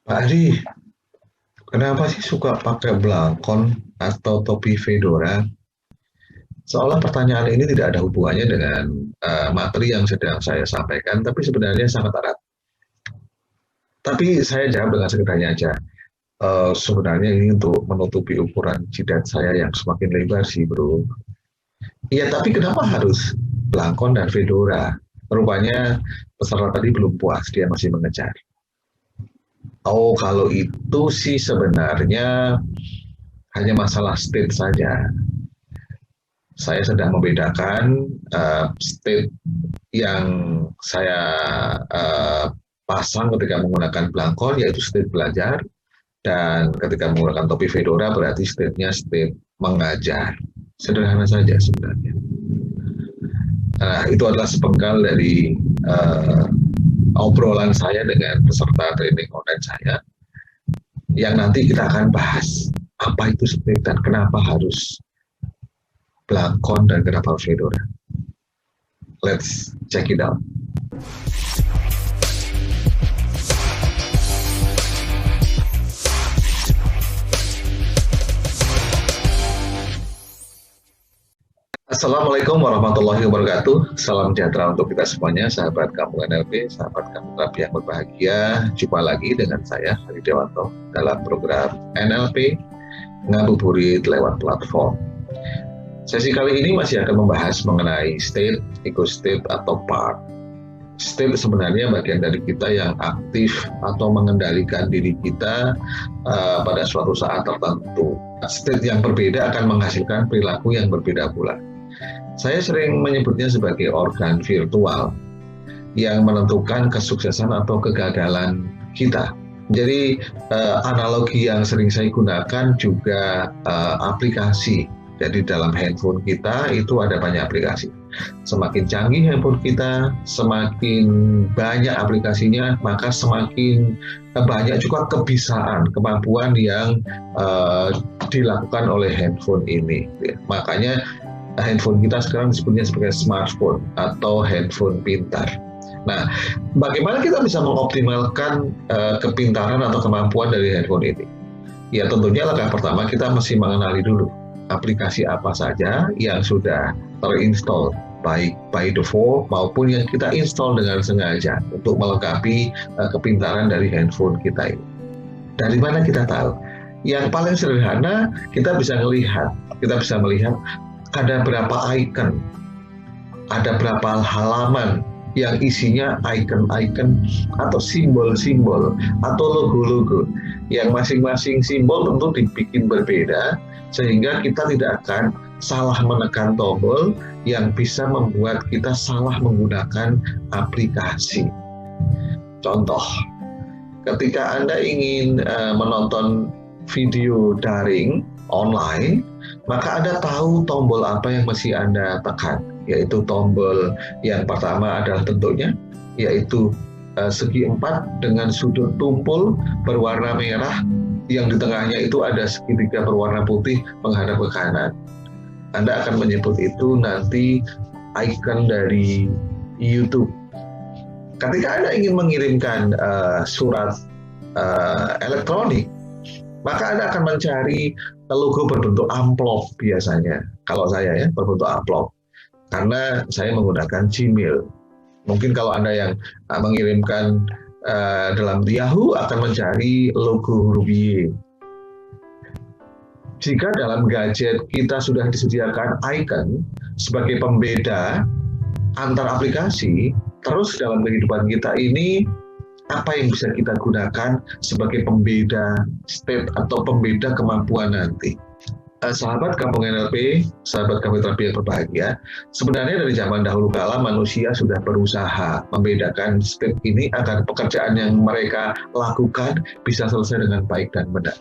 Pak Adi, kenapa sih suka pakai belangkon atau topi fedora? Seolah pertanyaan ini tidak ada hubungannya dengan materi yang sedang saya sampaikan, tapi sebenarnya sangat erat. Tapi saya jawab dengan sederhana aja. Sebenarnya ini untuk menutupi ukuran jidat saya yang semakin lebar sih, bro. Iya, tapi kenapa harus belangkon dan fedora? Rupanya peserta tadi belum puas, dia masih mengejar. Oh, kalau itu sih sebenarnya hanya masalah state saja. Saya sedang membedakan state yang saya pasang ketika menggunakan belangkon, yaitu state belajar, dan ketika menggunakan topi fedora berarti state-nya state mengajar. Sederhana saja sebenarnya. Nah, itu adalah sepenggal dari obrolan saya dengan peserta training online saya, yang nanti kita akan bahas apa itu state dan kenapa harus belangkon dan kenapa harus fedora. Let's check it out. Assalamualaikum warahmatullahi wabarakatuh. Salam sejahtera untuk kita semuanya, sahabat kampung NLP, sahabat kampung terapi yang berbahagia. Jumpa lagi dengan saya, Hari Dewanto, dalam program NLP Ngabuburit lewat platform. Sesi kali ini masih akan membahas mengenai state, ego state, atau part. State sebenarnya bagian dari kita yang aktif atau mengendalikan diri kita pada suatu saat tertentu. State yang berbeda akan menghasilkan perilaku yang berbeda pula. Saya sering menyebutnya sebagai organ virtual yang menentukan kesuksesan atau kegagalan kita. Jadi analogi yang sering saya gunakan juga aplikasi. Jadi dalam handphone kita itu ada banyak aplikasi. Semakin canggih handphone kita, semakin banyak aplikasinya, maka semakin banyak juga kebisaan, kemampuan yang dilakukan oleh handphone ini. Makanya handphone kita sekarang disebutnya sebagai smartphone atau handphone pintar. Nah, bagaimana kita bisa mengoptimalkan kepintaran atau kemampuan dari handphone ini? Ya tentunya langkah pertama kita mesti mengenali dulu aplikasi apa saja yang sudah terinstall baik by default maupun yang kita install dengan sengaja untuk melengkapi kepintaran dari handphone kita ini. Dari mana kita tahu? Yang paling sederhana kita bisa melihat ada berapa icon, ada berapa halaman yang isinya icon-icon atau simbol-simbol atau logo-logo yang masing-masing simbol tentu dibikin berbeda sehingga kita tidak akan salah menekan tombol yang bisa membuat kita salah menggunakan aplikasi. Contoh, ketika Anda ingin menonton video daring online, maka Anda tahu tombol apa yang mesti Anda tekan, yaitu tombol yang pertama adalah bentuknya, yaitu segi 4 dengan sudut tumpul berwarna merah, yang di tengahnya itu ada segitiga berwarna putih menghadap ke kanan. Anda akan menyebut itu nanti icon dari YouTube. Ketika Anda ingin mengirimkan surat elektronik, maka Anda akan mencari logo berbentuk amplop biasanya. Kalau saya ya, berbentuk amplop. Karena saya menggunakan Gmail. Mungkin kalau Anda yang mengirimkan dalam Yahoo akan mencari logo huruf Y. Jika dalam gadget kita sudah disediakan icon sebagai pembeda antar aplikasi, terus dalam kehidupan kita ini apa yang bisa kita gunakan sebagai pembeda state atau pembeda kemampuan nanti? Sahabat kampung NLP, sahabat kampung terapi yang berbahagia, sebenarnya dari zaman dahulu kala manusia sudah berusaha membedakan state ini agar pekerjaan yang mereka lakukan bisa selesai dengan baik dan benar.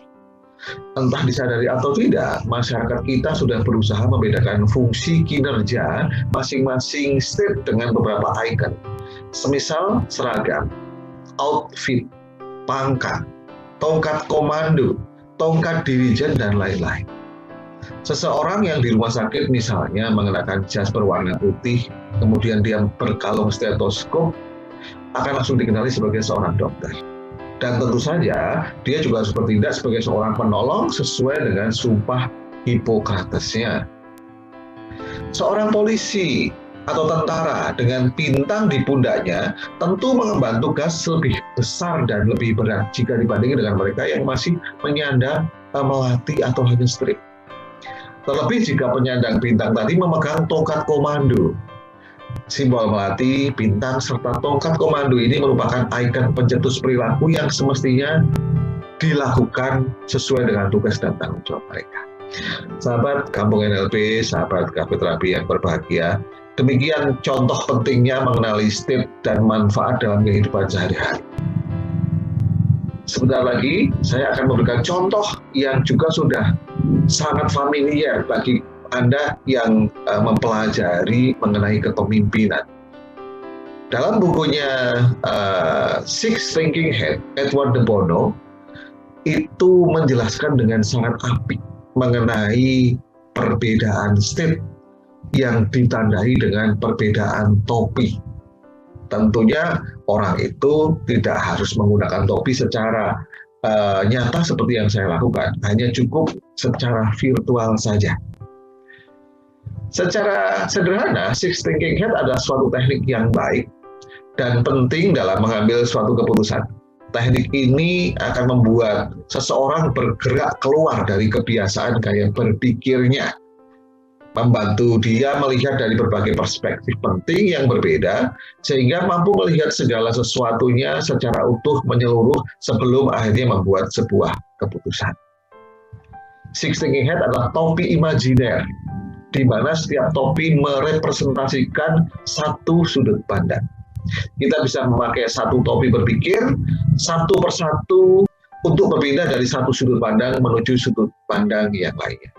Entah disadari atau tidak, masyarakat kita sudah berusaha membedakan fungsi kinerja masing-masing state dengan beberapa icon. Semisal seragam, outfit, pangkat, tongkat komando, tongkat dirijen, dan lain-lain. Seseorang yang di rumah sakit misalnya mengenakan jas berwarna putih, kemudian dia berkalung stetoskop, akan langsung dikenali sebagai seorang dokter. Dan tentu saja dia juga harus bertindak sebagai seorang penolong sesuai dengan sumpah Hipokratesnya. Seorang polisi atau tentara dengan bintang di pundaknya tentu mengemban tugas lebih besar dan lebih berat jika dibandingkan dengan mereka yang masih menyandang melati atau hanya strip. Terlebih jika penyandang bintang tadi memegang tongkat komando. Simbol melati, bintang, serta tongkat komando ini merupakan ikon pencetus perilaku yang semestinya dilakukan sesuai dengan tugas dan tanggung jawab mereka. Sahabat Kampung NLP, sahabat Cafe Terapi yang berbahagia, demikian contoh pentingnya mengenali state dan manfaat dalam kehidupan sehari-hari. Sebentar lagi saya akan memberikan contoh yang juga sudah sangat familiar bagi Anda yang mempelajari mengenai kepemimpinan. Dalam bukunya Six Thinking Hat, Edward de Bono itu menjelaskan dengan sangat apik mengenai perbedaan state yang ditandai dengan perbedaan topi. Tentunya orang itu tidak harus menggunakan topi secara nyata seperti yang saya lakukan, hanya cukup secara virtual saja. Secara sederhana, Six Thinking Hat adalah suatu teknik yang baik dan penting dalam mengambil suatu keputusan. Teknik ini akan membuat seseorang bergerak keluar dari kebiasaan gaya berpikirnya, membantu dia melihat dari berbagai perspektif penting yang berbeda, sehingga mampu melihat segala sesuatunya secara utuh menyeluruh sebelum akhirnya membuat sebuah keputusan. Six Thinking Hat adalah topi imajiner, di mana setiap topi merepresentasikan satu sudut pandang. Kita bisa memakai satu topi berpikir, satu persatu untuk berpindah dari satu sudut pandang menuju sudut pandang yang lainnya.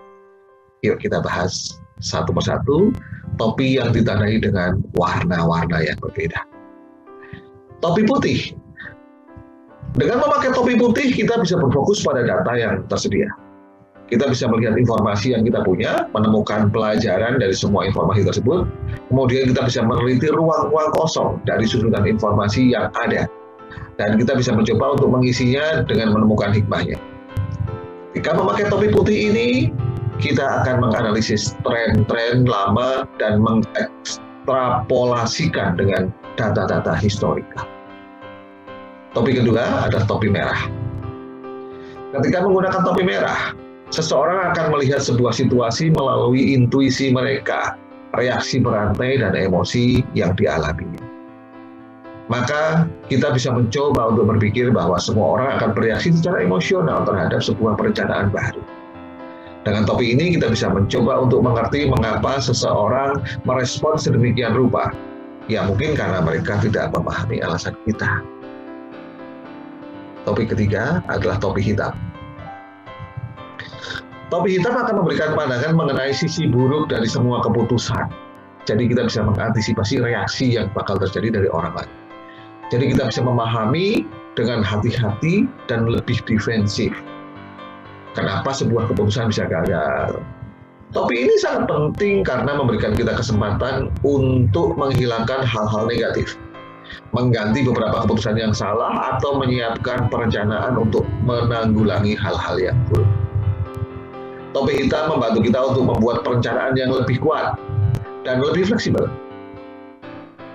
Yuk kita bahas satu persatu topi yang ditandai dengan warna-warna yang berbeda. Topi putih. Dengan memakai topi putih, kita bisa berfokus pada data yang tersedia. Kita bisa melihat informasi yang kita punya, menemukan pelajaran dari semua informasi tersebut, kemudian kita bisa meneliti ruang-ruang kosong dari susunan informasi yang ada, dan kita bisa mencoba untuk mengisinya dengan menemukan hikmahnya. Jika memakai topi putih ini, kita akan menganalisis tren-tren lama dan mengekstrapolasikan dengan data-data historikal. Topi kedua adalah topi merah. Ketika menggunakan topi merah, seseorang akan melihat sebuah situasi melalui intuisi mereka, reaksi berantai dan emosi yang dialaminya. Maka kita bisa mencoba untuk berpikir bahwa semua orang akan bereaksi secara emosional terhadap sebuah perencanaan baru. Dengan topi ini kita bisa mencoba untuk mengerti mengapa seseorang merespon sedemikian rupa. Ya mungkin karena mereka tidak memahami alasan kita. Topi ketiga adalah topi hitam. Topi hitam akan memberikan pandangan mengenai sisi buruk dari semua keputusan. Jadi kita bisa mengantisipasi reaksi yang bakal terjadi dari orang lain. Jadi kita bisa memahami dengan hati-hati dan lebih defensif. Kenapa sebuah keputusan bisa gagal? Topi ini sangat penting karena memberikan kita kesempatan untuk menghilangkan hal-hal negatif, mengganti beberapa keputusan yang salah, atau menyiapkan perencanaan untuk menanggulangi hal-hal yang buruk. Topi hitam membantu kita untuk membuat perencanaan yang lebih kuat dan lebih fleksibel.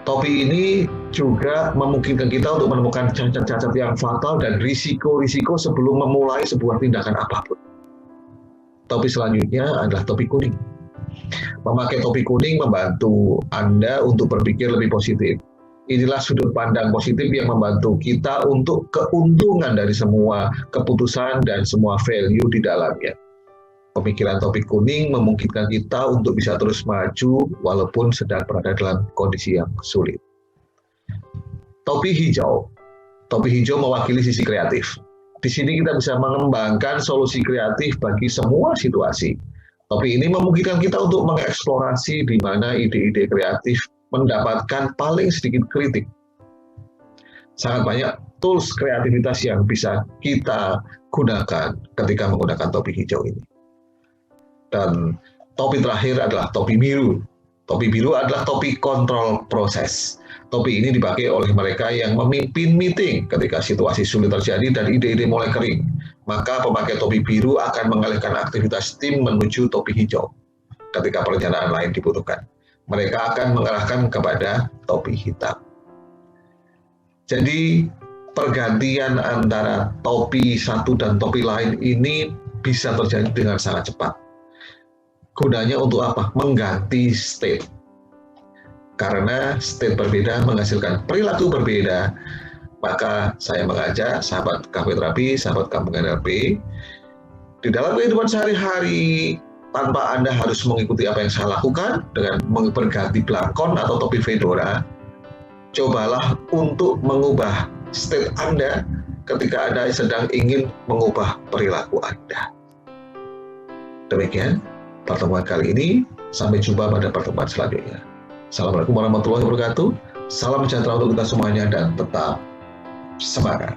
Topi ini juga memungkinkan kita untuk menemukan cacat-cacat yang fatal dan risiko-risiko sebelum memulai sebuah tindakan apapun. Topi selanjutnya adalah topi kuning. Memakai topi kuning membantu Anda untuk berpikir lebih positif. Inilah sudut pandang positif yang membantu kita untuk keuntungan dari semua keputusan dan semua value di dalamnya. Pemikiran topi kuning memungkinkan kita untuk bisa terus maju walaupun sedang berada dalam kondisi yang sulit. Topi hijau. Topi hijau mewakili sisi kreatif. Di sini kita bisa mengembangkan solusi kreatif bagi semua situasi. Topi ini memungkinkan kita untuk mengeksplorasi di mana ide-ide kreatif mendapatkan paling sedikit kritik. Sangat banyak tools kreativitas yang bisa kita gunakan ketika menggunakan topi hijau ini. Dan topi terakhir adalah topi biru. Topi biru adalah topi kontrol proses. Topi ini dipakai oleh mereka yang memimpin meeting ketika situasi sulit terjadi dan ide-ide mulai kering. Maka pemakai topi biru akan mengalihkan aktivitas tim menuju topi hijau ketika perencanaan lain dibutuhkan. Mereka akan mengarahkan kepada topi hitam. Jadi pergantian antara topi satu dan topi lain ini bisa terjadi dengan sangat cepat. Gunanya untuk apa? Mengganti state. Karena state berbeda menghasilkan perilaku berbeda, maka saya mengajak sahabat Cafe Terapi, sahabat Kampung NLP, di dalam kehidupan sehari-hari, tanpa Anda harus mengikuti apa yang saya lakukan dengan berganti belangkon atau topi fedora, cobalah untuk mengubah state Anda ketika Anda sedang ingin mengubah perilaku Anda. Demikian pertemuan kali ini, sampai jumpa pada pertemuan selanjutnya. Assalamualaikum warahmatullahi wabarakatuh. Salam sejahtera untuk kita semuanya dan tetap semangat.